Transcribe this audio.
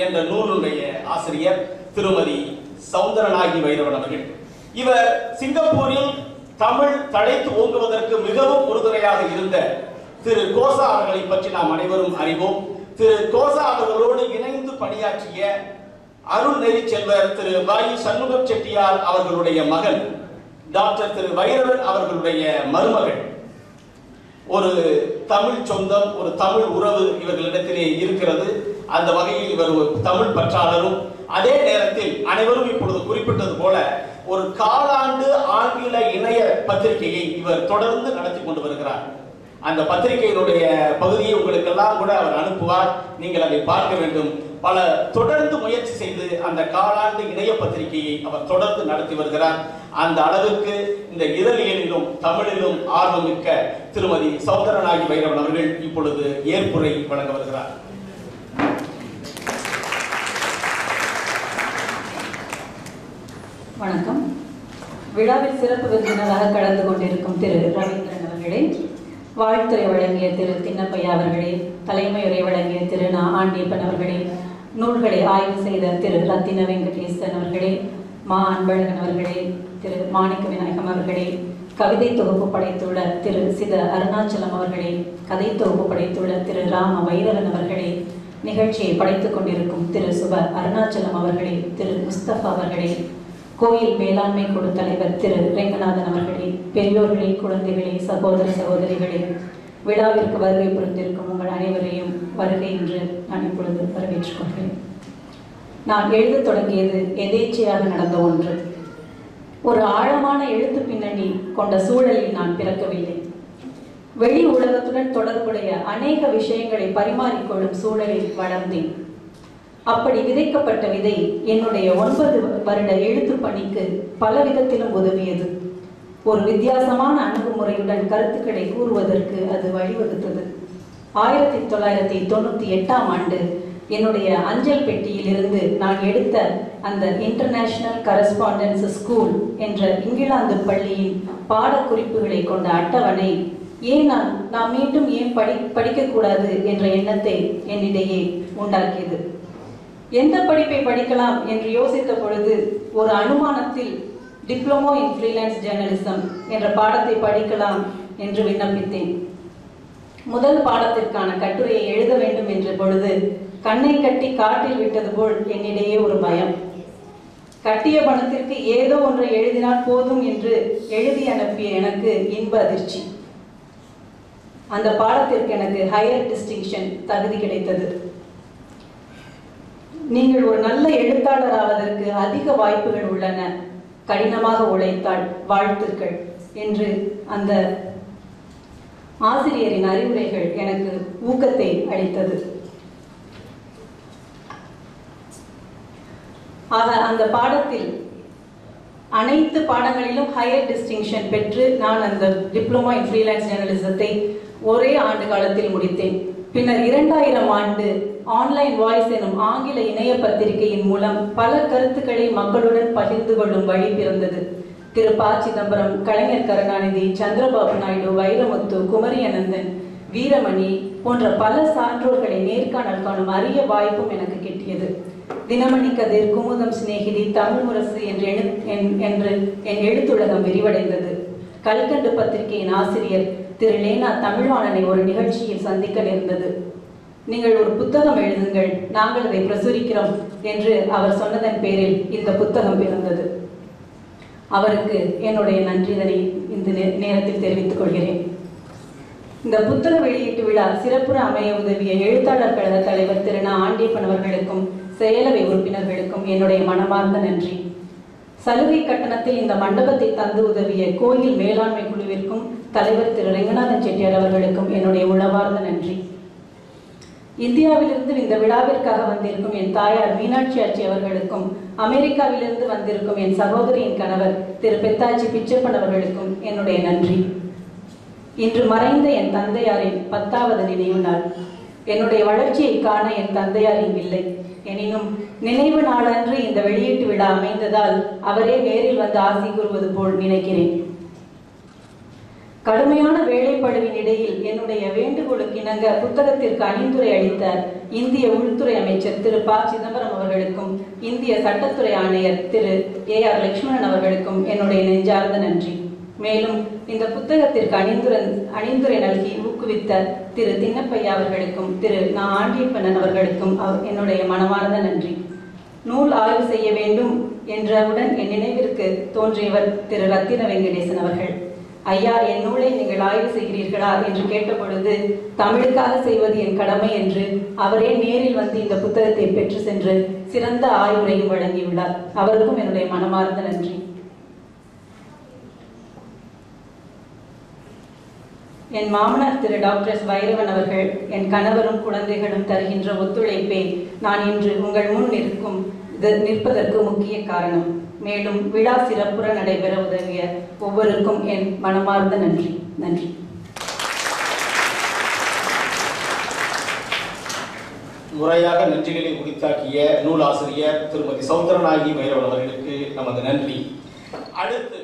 என்ற நூலுடைய ஆசிரியர் திருமதி சௌந்தரநாயகி வைரவன் அவர்கள். இவர் சிங்கப்பூரில் தமிழ் தழைத்து ஓங்குவதற்கு மிகவும் உறுதுணையாக இருந்த திரு கோசா அவர்களை பற்றி நாம் அனைவரும் அறிவோம். திரு கோசா அவர்களோடு இணைந்து பணியாற்றிய அருள்நெறி செல்வர் திரு வாயு சண்முகம் செட்டியார் அவர்களுடைய மகன் டாக்டர் திரு வைரவன் அவர்களுடைய மருமகள். ஒரு தமிழ் சொந்தம், ஒரு தமிழ் உறவு இவர்களிடத்திலே இருக்கிறது. அந்த வகையில் இவர் ஒரு தமிழ் பற்றாளரும், அதே நேரத்தில் அனைவரும் இப்பொழுது குறிப்பிட்டது போல ஒரு காலாண்டு ஆங்கில இணைய பத்திரிகையை இவர் தொடர்ந்து நடத்தி கொண்டு வருகிறார். அந்த பத்திரிகையினுடைய பகுதியை உங்களுக்கெல்லாம் கூட அவர் அனுப்புவார், நீங்கள் அதை பார்க்க வேண்டும். பல தொடர்ந்து முயற்சி செய்து அந்த காலாண்டு இணைய பத்திரிகையை அவர் தொடர்ந்து நடத்தி வருகிறார். அந்த அளவுக்கு இந்த இதழியலிலும் தமிழிலும் ஆர்வமிக்க திருமதி சௌந்தரநாயகி வைரவன் அவர்கள் இப்பொழுது ஏற்புரை வழங்க வருகிறார். வணக்கம். விழாவில் சிறப்பு விருந்தினராக கலந்து கொண்டிருக்கும் திரு ரவீந்திரன் அவர்களே, வாழ்த்துறை வழங்கிய திரு தின்னப்பையா அவர்களே, தலைமையுரை வழங்கிய திரு நா ஆண்டியப்பன் அவர்களே, நூல்களை ஆய்வு செய்த திரு ரத்தின வெங்கடேசன் அவர்களே, மா அன்பழகன் அவர்களே, திரு மாணிக்க விநாயகம் அவர்களே, கவிதை தொகுப்பு படைத்துள்ள திரு சித அருணாச்சலம் அவர்களே, கதை தொகுப்பு படைத்துள்ள திரு ராம வைரவன் அவர்களே, நிகழ்ச்சியை படைத்துக் கொண்டிருக்கும் திரு சுப அருணாச்சலம் அவர்களே, திரு முஸ்தபா அவர்களே, கோயில் மேலாண்மை குழு தலைவர் திரு ரெங்கநாதன் அவர்களே, பெரியோர்களே, குழந்தைகளே, சகோதர சகோதரிகளே, விழாவிற்கு வருகை புரிந்திருக்கும் உங்கள் அனைவரையும் வருகை என்று நான் இப்பொழுது வரவேற்றுக் கொள்கிறேன். நான் எழுதத் தொடங்கியது எதேச்சையாக நடந்த ஒன்று. ஒரு ஆழமான எழுத்து பின்னணி கொண்ட சூழலில் நான் பிறக்கவில்லை. வெளி உலகத்துடன் தொடர்புடைய அநேக விஷயங்களை பரிமாறிக்கொள்ளும் சூழலில் வளர்ந்தேன். அப்படி விதைக்கப்பட்ட விதை என்னுடைய 9 வருட எழுத்து பணிக்கு பல விதத்திலும் உதவியது. ஒரு வித்தியாசமான அணுகுமுறையுடன் கருத்துக்களை கூறுவதற்கு அது வழிவகுத்தது. 1998ஆம் ஆண்டு என்னுடைய அஞ்சல் பெட்டியில் இருந்து நான் எடுத்த அந்த இன்டர்நேஷனல் கரஸ்பாண்டன்ஸ் ஸ்கூல் என்ற இங்கிலாந்து பள்ளியின் பாடக்குறிப்புகளை கொண்ட அட்டவணை நான் மீண்டும் ஏன் படிக்கக்கூடாது என்ற எண்ணத்தை என்னிடையே உண்டாக்கியது. எந்த படிப்பை படிக்கலாம் என்று யோசித்த பொழுது ஒரு அனுமானத்தில் டிப்ளமோ இன் ஃப்ரீலான்ஸ் ஜேர்னலிசம் என்ற பாடத்தை படிக்கலாம் என்று விண்ணப்பித்தேன். முதல் பாடத்திற்கான கட்டுரையை எழுத வேண்டும் என்ற பொழுது கண்ணை கட்டி காட்டில் விட்டது போல் என்னிடையே ஒரு பயம். கட்டிய பணத்திற்கு ஏதோ ஒன்றை எழுதினால் போதும் என்று எழுதி அனுப்பிய எனக்கு இன்ப அதிர்ச்சி. அந்த பாடத்திற்கு எனக்கு ஹையர் டிஸ்டிங்ஷன் தகுதி கிடைத்தது. நீங்கள் ஒரு நல்ல எழுத்தாளர் ஆவதற்கு அதிக வாய்ப்புகள் உள்ளன, கடினமாக உழைத்தால் வாழ்த்துக்கள் என்று அந்த ஆசிரியரின் அறிவுரைகள் எனக்கு ஊக்கத்தை அளித்தது. ஆக அந்த பாடத்தில் அனைத்து பாடங்களிலும் ஹையர் டிஸ்டிங்ஷன் பெற்று நான் அந்த டிப்ளமோ இன் ஃப்ரீலான்ஸ் ஜேர்னலிசத்தை ஒரே ஆண்டு காலத்தில் முடித்தேன். பின்னர் 2000 ஆண்டு ஆன்லைன் வாய்ஸ் எனும் ஆங்கில இணைய பத்திரிகையின் மூலம் பல கருத்துக்களை மக்களுடன் பகிர்ந்து கொள்ளும் வழி பிறந்தது. திரு ப. சிதம்பரம், கலைஞர் கருணாநிதி, சந்திரபாபு நாயுடு, வைரமுத்து, குமரி அனந்தன், வீரமணி போன்ற பல சான்றோர்களை நேர்காணல் காணும் அரிய வாய்ப்பும் எனக்கு கிட்டியது. தினமணி கதிர், குமுதம், சிநேகிதி, தமிழ் முரசு என்று என் எழுத்துலகம் விரிவடைந்தது. கல்கண்டு பத்திரிகையின் ஆசிரியர் திரு லேனா தமிழ்வாணனை ஒரு நிகழ்ச்சியில் சந்திக்க நேர்ந்தது. நீங்கள் ஒரு புத்தகம் எழுதுங்கள், நாங்கள் அதை பிரசுரிக்கிறோம் என்று அவர் சொன்னதன் பேரில் இந்த புத்தகம் பிறந்தது. அவருக்கு என்னுடைய நன்றிதனை இந்த நேரத்தில் தெரிவித்துக் கொள்கிறேன். இந்த புத்தக வெளியீட்டு விழா சிறப்புற அமைய உதவிய எழுத்தாளர் கழக தலைவர் திரு நா ஆண்டியப்பன் அவர்களுக்கும் செயலவை உறுப்பினர்களுக்கும் என்னுடைய மனமார்ந்த நன்றி. சலுகை கட்டணத்தில் இந்த மண்டபத்தை தந்து உதவிய கோயில் மேலாண்மை குழுவிற்கும் தலைவர் திரு ரெங்கநாதன் செட்டியார் அவர்களுக்கும் என்னுடைய உளவார்ந்த நன்றி. இந்தியாவிலிருந்து இந்த விழாவிற்காக வந்திருக்கும் என் தாயார் மீனாட்சி ஆட்சி அவர்களுக்கும், அமெரிக்காவிலிருந்து வந்திருக்கும் என் சகோதரியின் கணவர் திரு பெத்தாச்சி பிச்சப்பன் அவர்களுக்கும் என்னுடைய நன்றி. இன்று மறைந்த என் தந்தையாரின் 10வது நினைவு நாள். என்னுடைய வளர்ச்சியை காண என் தந்தையாரின் இல்லை. எனினும் நினைவு நாளன்று இந்த வெளியீட்டு விழா அமைந்ததால் அவரே நேரில் வந்து ஆசி கூறுவது போல் நினைக்கிறேன். கடுமையான வேலைப்பளுவின் இடையில் என்னுடைய வேண்டுகோளுக்கு இணங்க புத்தகத்திற்கு அணிந்துரை அளித்த இந்திய உள்துறை அமைச்சர் திரு ப. சிதம்பரம் அவர்களுக்கும் இந்திய சட்டத்துறை ஆணையர் திரு A.R. லட்சுமணன் அவர்களுக்கும் என்னுடைய நெஞ்சார்ந்த நன்றி. மேலும் இந்த புத்தகத்திற்கு அணிந்துரை நல்கி ஊக்குவித்த திரு தின்னப்பையா அவர்களுக்கும் திரு நா. ஆண்டியப்பண்ணன் அவர்களுக்கும் என்னுடைய மனமார்ந்த நன்றி. நூல் ஆய்வு செய்ய வேண்டும் என்றவுடன் என் நினைவிற்கு தோன்றியவர் திரு ரத்தின வெங்கடேசன் அவர்கள். ஐயா, என் நூலை நீங்கள் ஆய்வு செய்கிறீர்களா என்று கேட்டபொழுது தமிழுக்காக செய்வது என் கடமை என்று அவரே நேரில் வந்து இந்த புத்தகத்தை பெற்று சென்று சிறந்த ஆய்வுரையும் வழங்கியுள்ளார். அவருக்கும் என்னுடைய மனமார்ந்த நன்றி. என் மாமனார் திரு டாக்டர் எஸ். வைரவன் அவர்கள், என் கணவரும் குழந்தைகளும் தருகின்ற ஒத்துழைப்பே நான் இன்று உங்கள் முன் நிற்பதற்கு முக்கிய காரணம். மேலும் விழா சிறப்புற நடைபெற உதவிய ஒவ்வொருக்கும் என் மனமார்ந்த நன்றி. நன்றி. முறையாக நன்றிகளை உரித்தாக்கிய நூலாசிரியர் திருமதி சௌந்தரநாயகி வைரவன் அவர்களுக்கு நமது நன்றி. அடுத்து